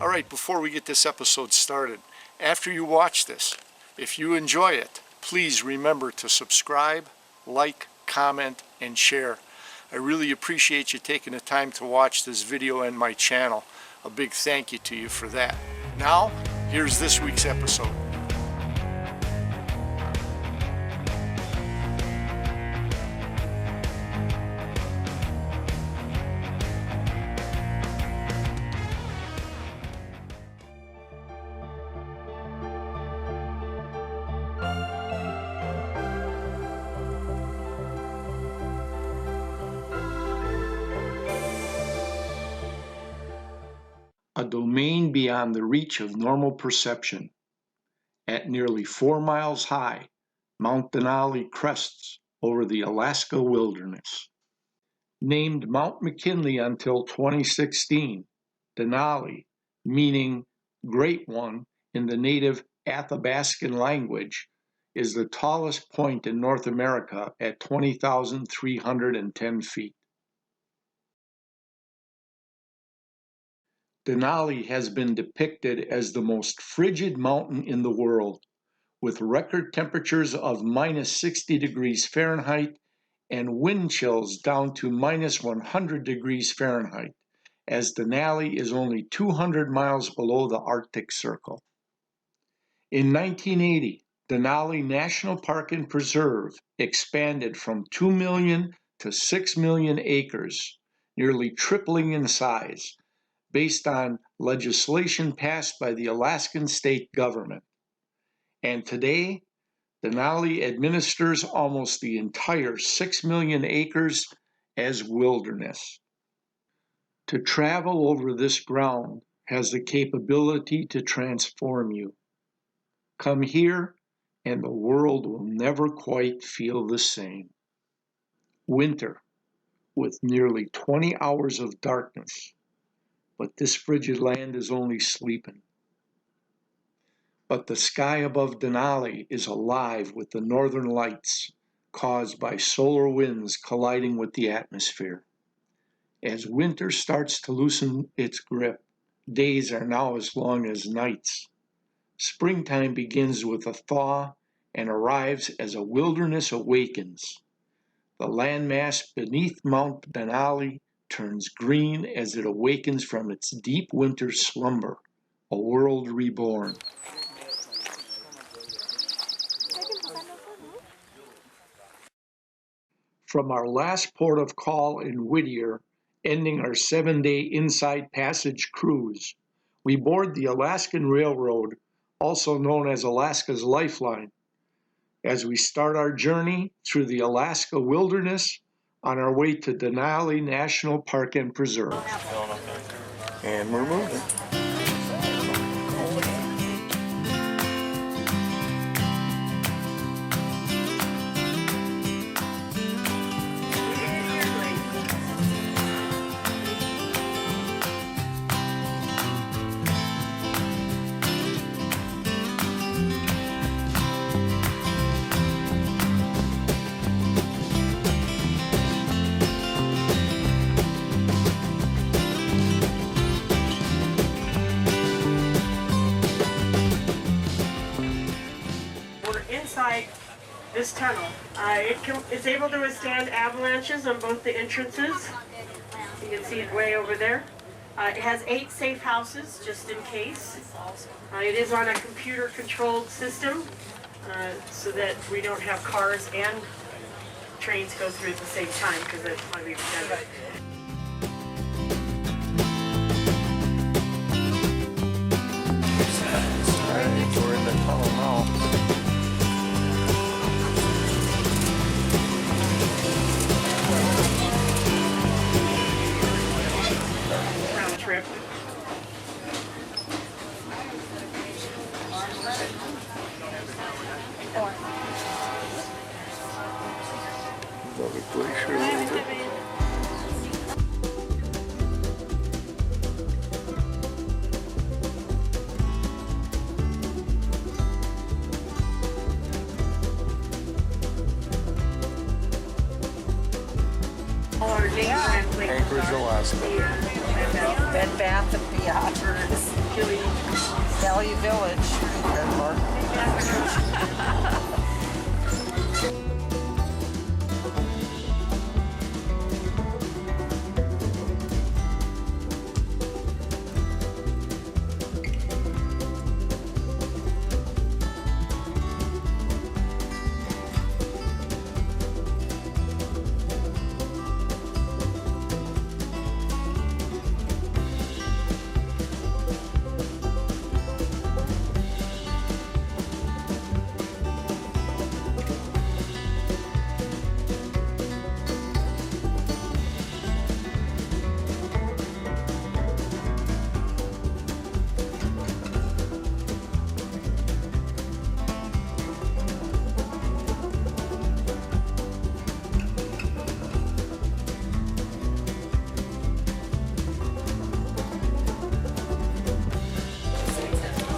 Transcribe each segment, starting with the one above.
All right, before we get this episode started, after you watch this, if you enjoy it, please remember to subscribe, like, comment, and share. I really appreciate you taking the time to watch this video and my channel. A big thank you to you for that. Now, here's this week's episode. A domain beyond the reach of normal perception. At nearly 4 miles high, Mount Denali crests over the Alaska wilderness. Named Mount McKinley until 2016, Denali, meaning Great One in the native Athabascan language, is the tallest point in North America at 20,310 feet. Denali has been depicted as the most frigid mountain in the world, with record temperatures of -60 degrees Fahrenheit and wind chills down to -100 degrees Fahrenheit, as Denali is only 200 miles below the Arctic Circle. In 1980, Denali National Park and Preserve expanded from 2 million to 6 million acres, nearly tripling in size, based on legislation passed by the Alaskan state government. And today, Denali administers almost the entire 6 million acres as wilderness. To travel over this ground has the capability to transform you. Come here, and the world will never quite feel the same. Winter, with nearly 20 hours of darkness. But this frigid land is only sleeping. But the sky above Denali is alive with the northern lights caused by solar winds colliding with the atmosphere. As winter starts to loosen its grip, days are now as long as nights. Springtime begins with a thaw and arrives as a wilderness awakens. The landmass beneath Mount Denali turns green as it awakens from its deep winter slumber, a world reborn. From our last port of call in Whittier, ending our 7-day Inside Passage cruise, we board the Alaskan Railroad, also known as Alaska's Lifeline, as we start our journey through the Alaska wilderness on our way to Denali National Park and Preserve. And we're moving. This tunnel. It's able to withstand avalanches on both the entrances. You can see it way over there. It has 8 safe houses, just in case. It is on a computer-controlled system, so that we don't have cars and trains go through at the same time, because that's why we've done it. We're in the tunnel now. Trip. Anchorage, Alaska. Bed Bath and Beyond. Valley Village.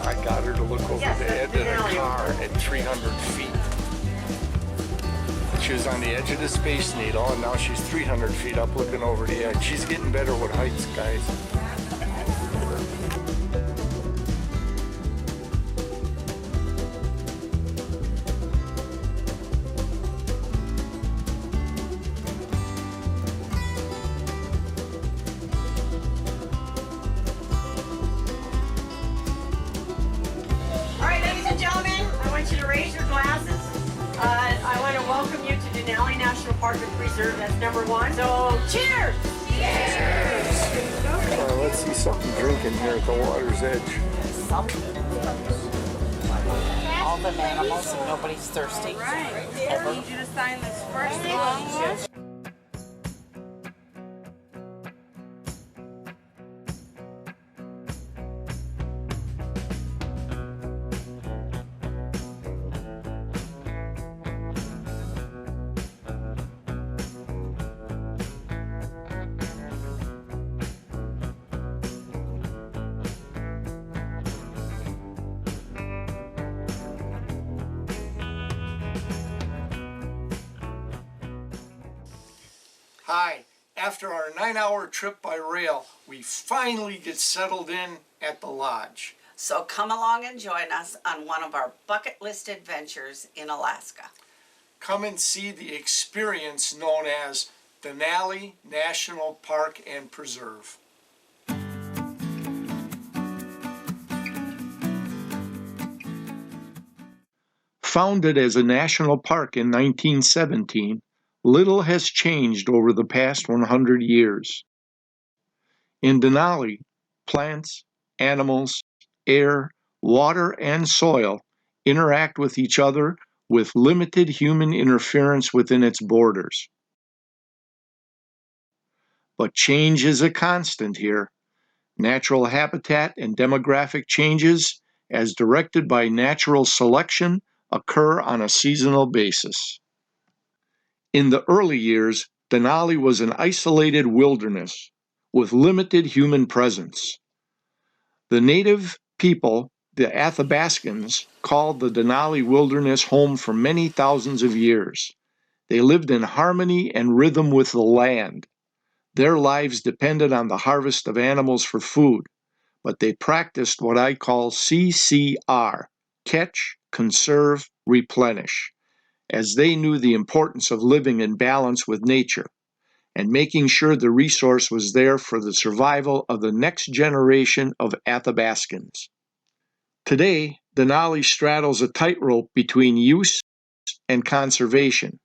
I got her to look over Yes, the edge that's of the Denali. car at 300 feet. She was on the edge of the Space Needle, and now she's 300 feet up looking over the edge. She's getting better with heights, guys. All right, ladies and gentlemen, I want you to raise your glasses. I want to welcome you to Denali National Park and Preserve. That's number one. So, cheers! Let's see something drinking here at the water's edge. All the animals and nobody's thirsty. Right. I need you to sign this first long one. Hi, after our 9-hour trip by rail, we finally get settled in at the lodge. So come along and join us on one of our bucket list adventures in Alaska. Come and see the experience known as Denali National Park and Preserve. Founded as a national park in 1917, little has changed over the past 100 years. In Denali, plants, animals, air, water, and soil interact with each other with limited human interference within its borders. But change is a constant here. Natural habitat and demographic changes, as directed by natural selection, occur on a seasonal basis. In the early years, Denali was an isolated wilderness with limited human presence. The native people, the Athabascans, called the Denali wilderness home for many thousands of years. They lived in harmony and rhythm with the land. Their lives depended on the harvest of animals for food, but they practiced what I call CCR, catch, conserve, replenish, as they knew the importance of living in balance with nature and making sure the resource was there for the survival of the next generation of Athabascans. Today, Denali straddles a tightrope between use and conservation,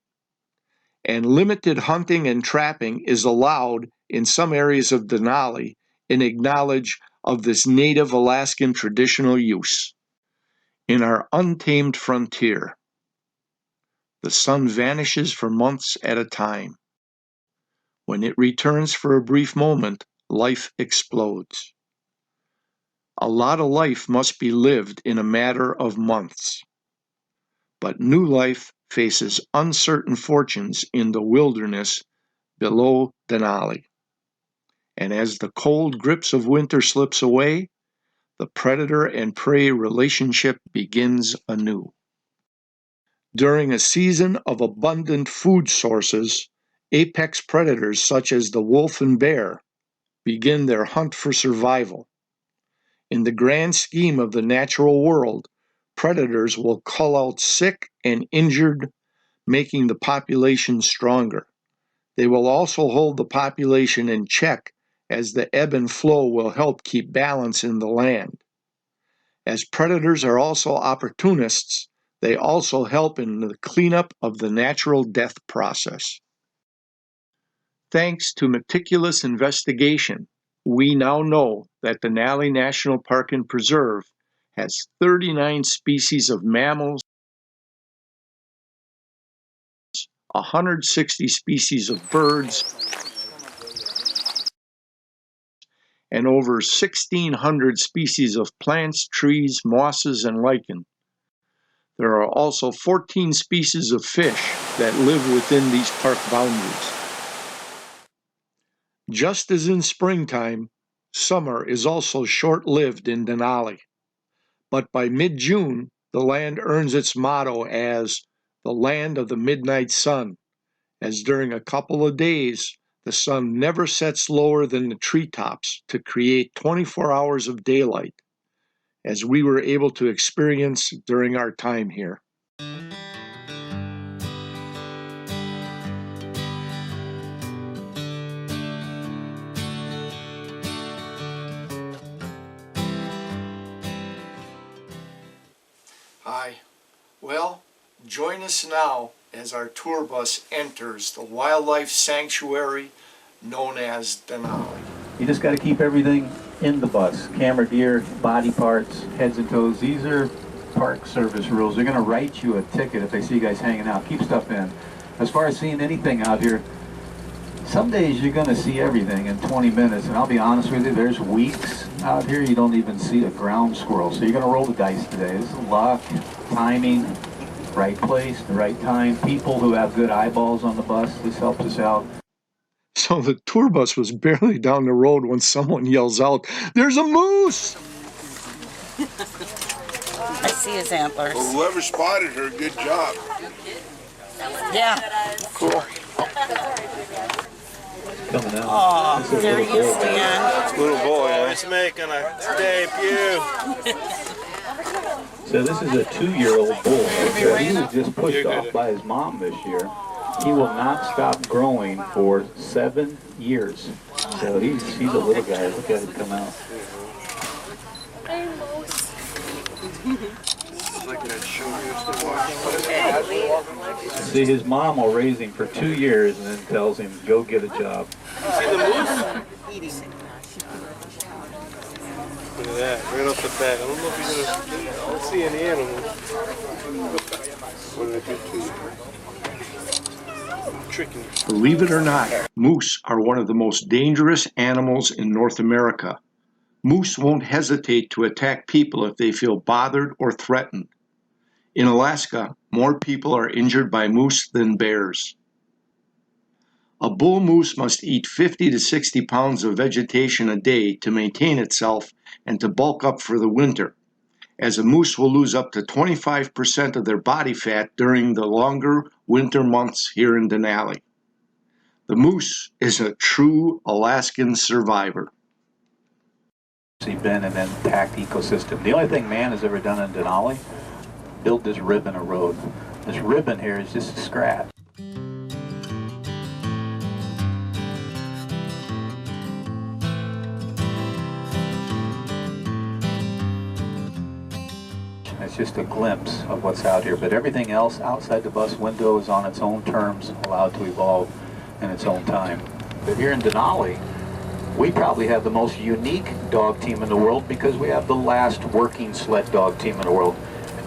and limited hunting and trapping is allowed in some areas of Denali in acknowledgement of this native Alaskan traditional use. In our untamed frontier, the sun vanishes for months at a time. When it returns for a brief moment, life explodes. A lot of life must be lived in a matter of months. But new life faces uncertain fortunes in the wilderness below Denali. And as the cold grips of winter slips away, the predator and prey relationship begins anew. During a season of abundant food sources, apex predators such as the wolf and bear begin their hunt for survival. In the grand scheme of the natural world, predators will cull out sick and injured, making the population stronger. They will also hold the population in check, as the ebb and flow will help keep balance in the land. As predators are also opportunists, they also help in the cleanup of the natural death process. Thanks to meticulous investigation, we now know that Denali National Park and Preserve has 39 species of mammals, 160 species of birds, and over 1,600 species of plants, trees, mosses, and lichen. There are also 14 species of fish that live within these park boundaries. Just as in springtime, summer is also short-lived in Denali. But by mid-June, the land earns its motto as the land of the midnight sun, as during a couple of days, the sun never sets lower than the treetops to create 24 hours of daylight, as we were able to experience during our time here. Hi. Well, join us now as our tour bus enters the wildlife sanctuary known as Denali. You just got to keep everything in the bus. Camera gear, body parts, heads and toes. These are park service rules. They're going to write you a ticket if they see you guys hanging out. Keep stuff in. As far as seeing anything out here, some days you're going to see everything in 20 minutes. And I'll be honest with you, there's weeks out here you don't even see a ground squirrel. So you're going to roll the dice today. This is luck, timing, right place, the right time, people who have good eyeballs on the bus. This helps us out. So the tour bus was barely down the road when someone yells out, "There's a moose!" I see his antlers. Well, whoever spotted her, good job. Yeah. Cool. Coming out. Oh, there you stand. Little boy, it's making a debut. So this is a 2-year-old bull. So he was just pushed off by his mom this year. He will not stop growing for 7 years. So he's a little guy. Look at him come out. See, his mom will raise him for 2 years and then tells him, go get a job. See the moose? Look at that, right off the bat. I don't know if you're gonna. I don't see any animals. What did I do to you? Tricking. Believe it or not, moose are one of the most dangerous animals in North America. Moose won't hesitate to attack people if they feel bothered or threatened. In Alaska, more people are injured by moose than bears. A bull moose must eat 50 to 60 pounds of vegetation a day to maintain itself and to bulk up for the winter, as a moose will lose up to 25% of their body fat during the longer winter months here in Denali. The moose is a true Alaskan survivor. Been an intact ecosystem. The only thing man has ever done in Denali, build this ribbon of road. This ribbon here is just a scratch. It's just a glimpse of what's out here, but everything else outside the bus window is on its own terms, allowed to evolve in its own time. But here in Denali, we probably have the most unique dog team in the world because we have the last working sled dog team in the world.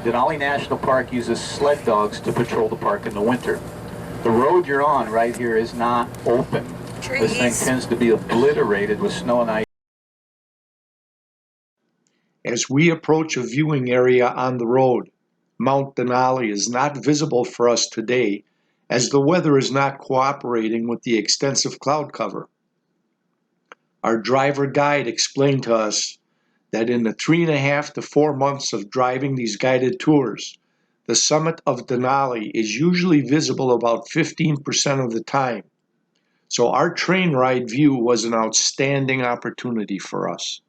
Denali National Park uses sled dogs to patrol the park in the winter. The road you're on right here is not open. This thing tends to be obliterated with snow and ice. As we approach a viewing area on the road, Mount Denali is not visible for us today as the weather is not cooperating with the extensive cloud cover. Our driver guide explained to us that in the 3.5 to 4 months of driving these guided tours, the summit of Denali is usually visible about 15% of the time. So our train ride view was an outstanding opportunity for us.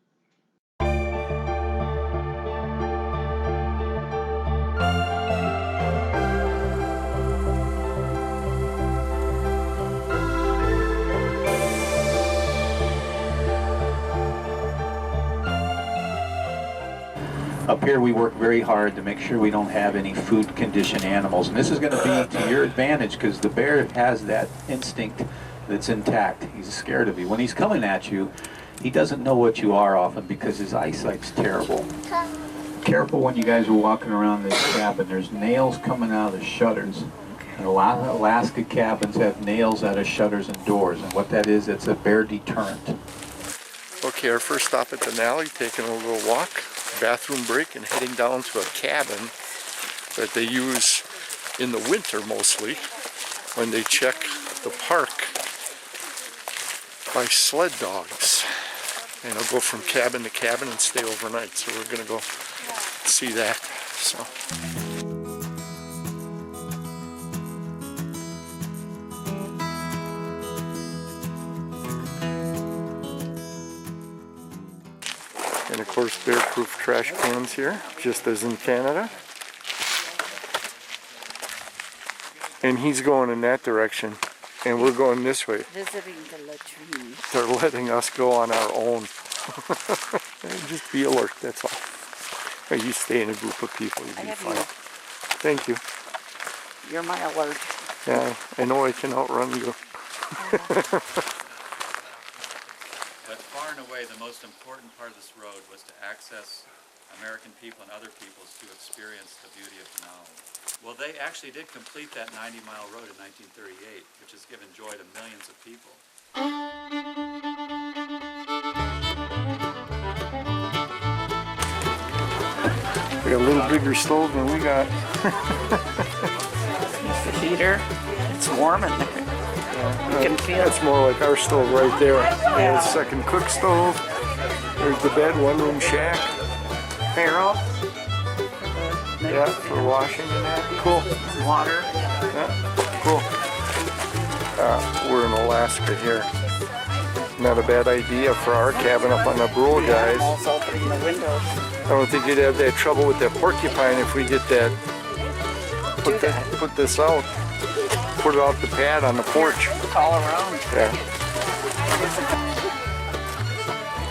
Up here we work very hard to make sure we don't have any food conditioned animals. And this is going to be to your advantage because the bear has that instinct that's intact. He's scared of you. When he's coming at you, he doesn't know what you are often because his eyesight's terrible. Careful when you guys are walking around this cabin. There's nails coming out of the shutters. And a lot of Alaska cabins have nails out of shutters and doors. And what that is, it's a bear deterrent. Okay, our first stop at Denali, taking a little walk, bathroom break, and heading down to a cabin that they use in the winter mostly when they check the park by sled dogs. And they'll go from cabin to cabin and stay overnight. So we're gonna go see that. So. And of course, bear-proof trash cans here, just as in Canada. And he's going in that direction, and we're going this way. Visiting the latrine. They're letting us go on our own. Just be alert, that's all. Or you stay in a group of people, you'll be fine. Thank you. You're my alert. Yeah, I know I can outrun you. But far and away, the most important part of this road was to access American people and other peoples to experience the beauty of Denali. Well, they actually did complete that 90-mile road in 1938, which has given joy to millions of people. We got a little bigger stove than we got. The heater. It's warm in there. You can feel That's more like our stove right there. Yeah. Second cook stove. There's the bed, one-room shack. barrel. Yeah, for washing and that. Cool. Water. Yeah, cool. We're in Alaska here. Not a bad idea for our cabin up on the Brule, guys. Also opening the windows. I don't think you'd have that trouble with that porcupine if we get that. Put this out. Put it off the pad on the porch. It's all around. Yeah.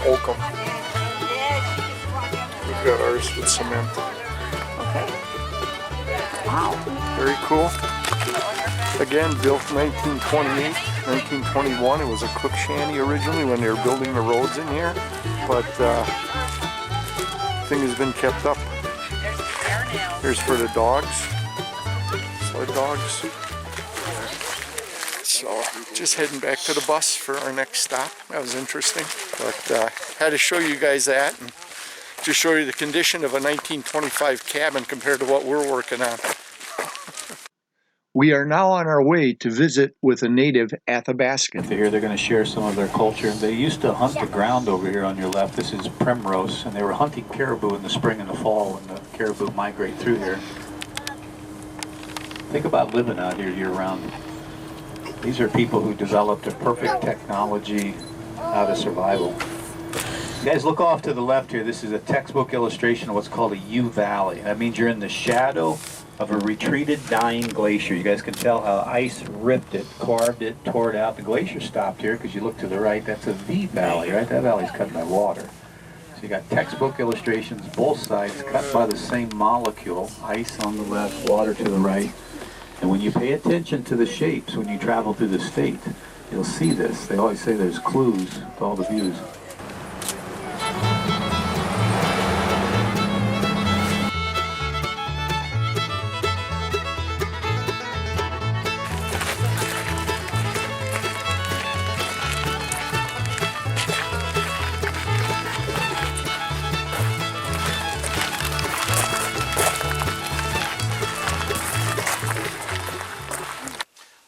Holcomb. We've got ours with cement. Okay. Wow. Very cool. Again, built 1928, 1921. It was a cook shanty originally when they were building the roads in here, but thing has been kept up. Here's for the dogs, sled dogs. So, just heading back to the bus for our next stop. That was interesting, but had to show you guys that and just show you the condition of a 1925 cabin compared to what we're working on. We are now on our way to visit with a native Athabascan. Here they're going to share some of their culture. They used to hunt the ground over here on your left. This is Primrose, and they were hunting caribou in the spring and the fall when the caribou migrate through here. Think about living out here year-round. These are people who developed a perfect technology out of survival. You guys look off to the left here. This is a textbook illustration of what's called a U-valley. That means you're in the shadow of a retreated, dying glacier. You guys can tell how ice ripped it, carved it, tore it out. The glacier stopped here because you look to the right. That's a V-valley, right? That valley's cut by water. So you got textbook illustrations, both sides cut by the same molecule. Ice on the left, water to the right. And when you pay attention to the shapes when you travel through the state, you'll see this. They always say there's clues to all the views.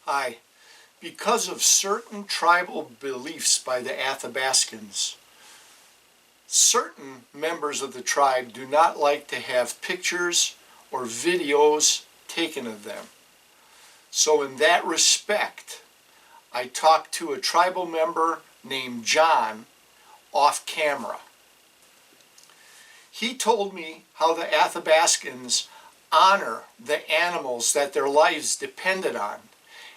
Hi. Because of certain tribal beliefs by the Athabascans, certain members of the tribe do not like to have pictures or videos taken of them. So in that respect, I talked to a tribal member named John off camera. He told me how the Athabascans honor the animals that their lives depended on,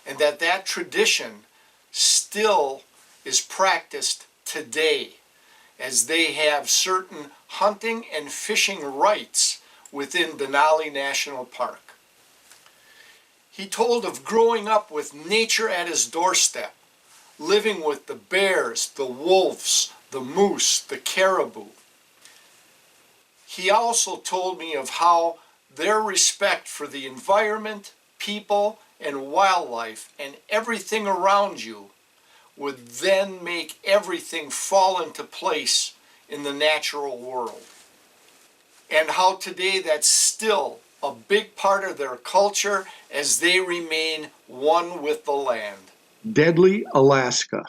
and that tradition still is practiced today. as they have certain hunting and fishing rights within Denali National Park. He told of growing up with nature at his doorstep, living with the bears, the wolves, the moose, the caribou. He also told me of how their respect for the environment, people, and wildlife and everything around you would then make everything fall into place in the natural world. And how today that's still a big part of their culture as they remain one with the land. Deadly Alaska,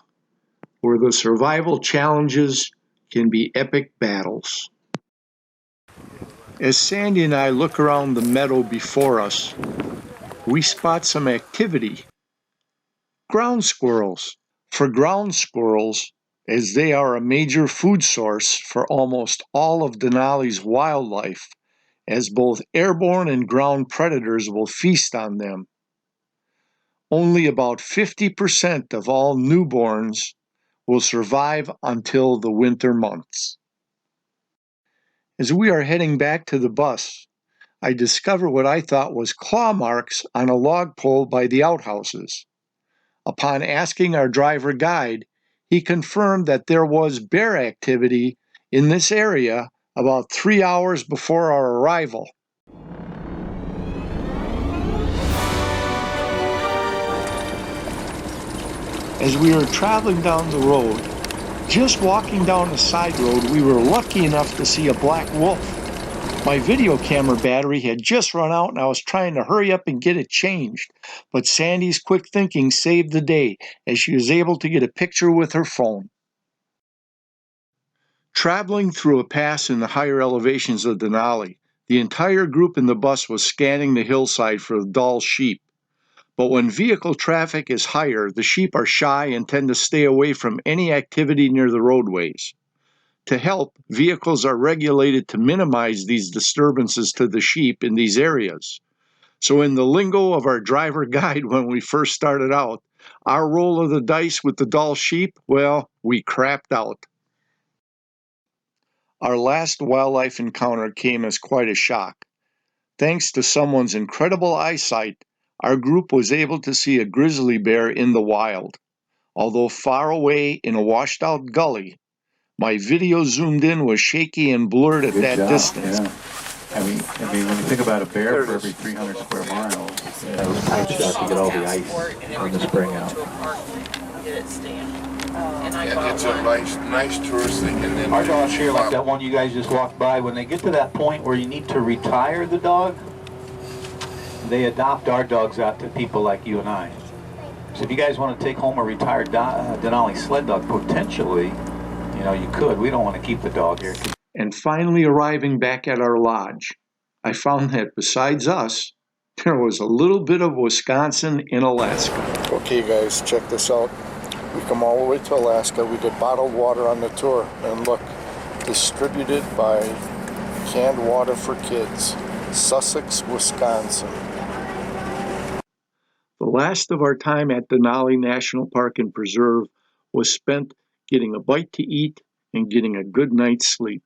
where the survival challenges can be epic battles. As Sandy and I look around the meadow before us, we spot some activity. Ground squirrels. For ground squirrels, as they are a major food source for almost all of Denali's wildlife, as both airborne and ground predators will feast on them. Only about 50% of all newborns will survive until the winter months. As we are heading back to the bus, I discover what I thought was claw marks on a log pole by the outhouses. Upon asking our driver guide, he confirmed that there was bear activity in this area about 3 hours before our arrival. As we were traveling down the road, just walking down a side road, we were lucky enough to see a black wolf. My video camera battery had just run out and I was trying to hurry up and get it changed, but Sandy's quick thinking saved the day as she was able to get a picture with her phone. Traveling through a pass in the higher elevations of Denali, the entire group in the bus was scanning the hillside for the dull sheep. But when vehicle traffic is higher, the sheep are shy and tend to stay away from any activity near the roadways. To help, vehicles are regulated to minimize these disturbances to the sheep in these areas. So in the lingo of our driver guide when we first started out, our roll of the dice with the dull sheep, well, we crapped out. Our last wildlife encounter came as quite a shock. Thanks to someone's incredible eyesight, our group was able to see a grizzly bear in the wild. Although far away in a washed-out gully, my video zoomed in was shaky and blurred at that distance. Yeah. I mean, when you think about a bear for every 300 square miles, that was pretty shot to get all the ice in the spring out. It's a nice tourist thing. And then Our dogs here, like that one you guys just walked by, when they get to that point where you need to retire the dog, they adopt our dogs out to people like you and I. So if you guys want to take home a retired Denali sled dog, potentially, you know, you could. We don't want to keep the dog here. And finally arriving back at our lodge, I found that besides us, there was a little bit of Wisconsin in Alaska. Okay guys, check this out. We come all the way to Alaska. We get bottled water on the tour. And look, distributed by Canned Water for Kids, Sussex, Wisconsin. The last of our time at Denali National Park and Preserve was spent getting a bite to eat and getting a good night's sleep.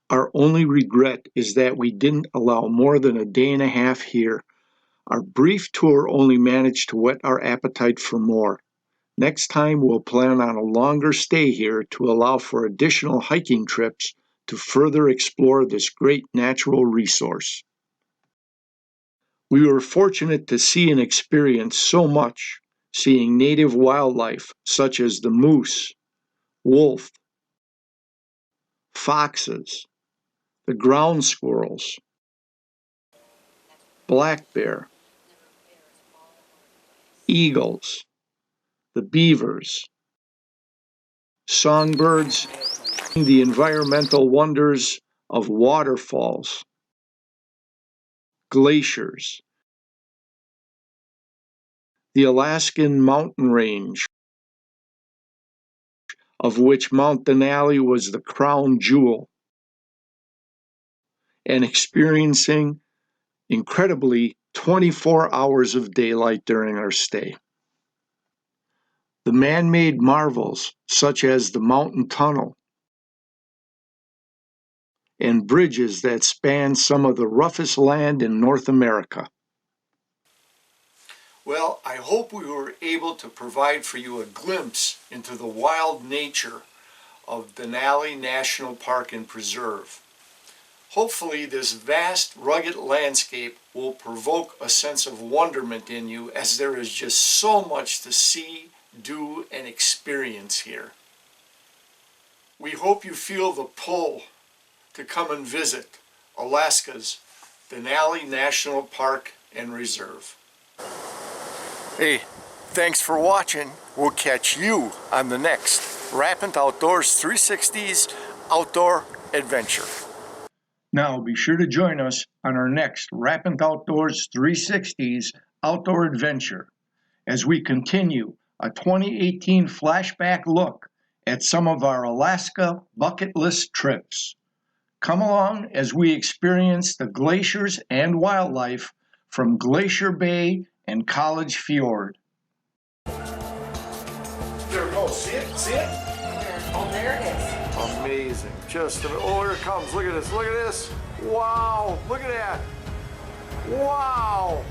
Our only regret is that we didn't allow more than a day and a half here. Our brief tour only managed to whet our appetite for more. Next time we'll plan on a longer stay here to allow for additional hiking trips to further explore this great natural resource. We were fortunate to see and experience so much, seeing native wildlife such as the moose, wolf, foxes, the ground squirrels, black bear, eagles, the beavers, songbirds, the environmental wonders of waterfalls, glaciers, the Alaskan mountain range, of which Mount Denali was the crown jewel, and experiencing incredibly 24 hours of daylight during our stay. The man-made marvels, such as the mountain tunnel and bridges that span some of the roughest land in North America. Well, I hope we were able to provide for you a glimpse into the wild nature of Denali National Park and Preserve. Hopefully this vast, rugged landscape will provoke a sense of wonderment in you, as there is just so much to see, do, and experience here. We hope you feel the pull to come and visit Alaska's Denali National Park and Reserve. Hey, thanks for watching. We'll catch you on the next Rapant Outdoors 360's Outdoor Adventure. Now be sure to join us on our next Rapant Outdoors 360's Outdoor Adventure as we continue a 2018 flashback look at some of our Alaska bucket list trips. Come along as we experience the glaciers and wildlife from Glacier Bay and College Fjord. There we go. See it? See it? Oh, there it is. Amazing. Just, oh, here it comes. Look at this. Look at this. Wow. Look at that. Wow.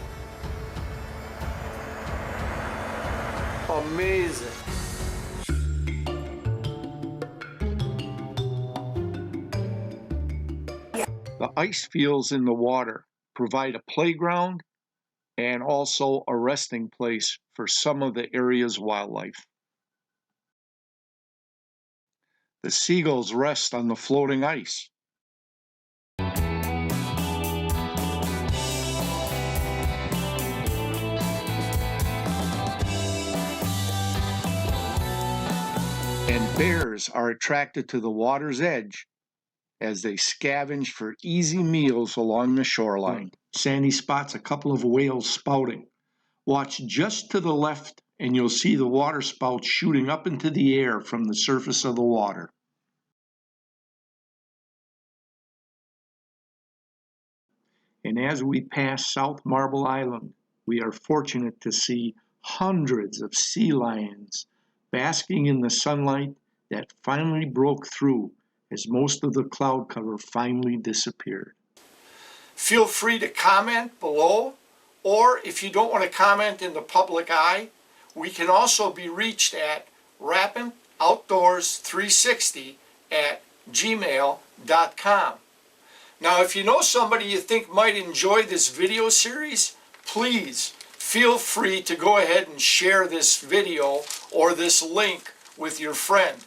Amazing. The ice fields in the water provide a playground and also a resting place for some of the area's wildlife. The seagulls rest on the floating ice. And bears are attracted to the water's edge as they scavenge for easy meals along the shoreline. Sandy spots a couple of whales spouting. Watch just to the left and you'll see the water spout shooting up into the air from the surface of the water. And as we pass South Marble Island, we are fortunate to see hundreds of sea lions basking in the sunlight that finally broke through as most of the cloud cover finally disappeared. Feel free to comment below, or if you don't want to comment in the public eye, we can also be reached at rapantoutdoors360@gmail.com. Now, if you know somebody you think might enjoy this video series, please feel free to go ahead and share this video or this link with your friend.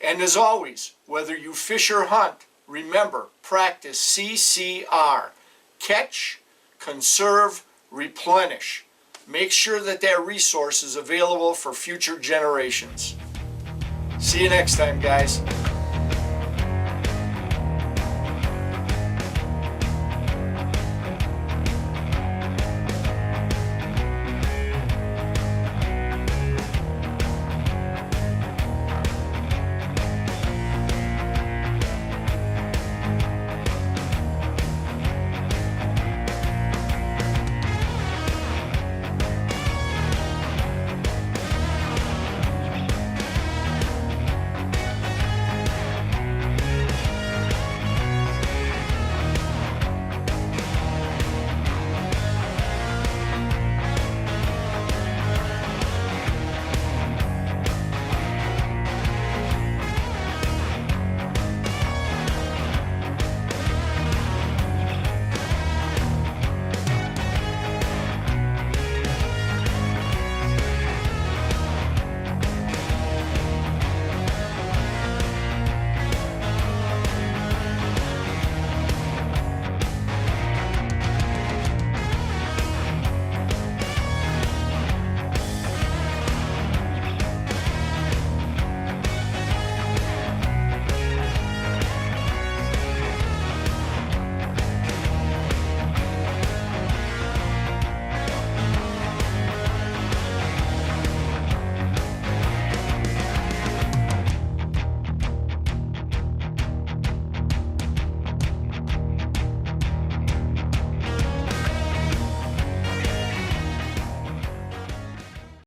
And as always, whether you fish or hunt, remember, practice CCR. Catch, conserve, replenish. Make sure that that resource is available for future generations. See you next time, guys.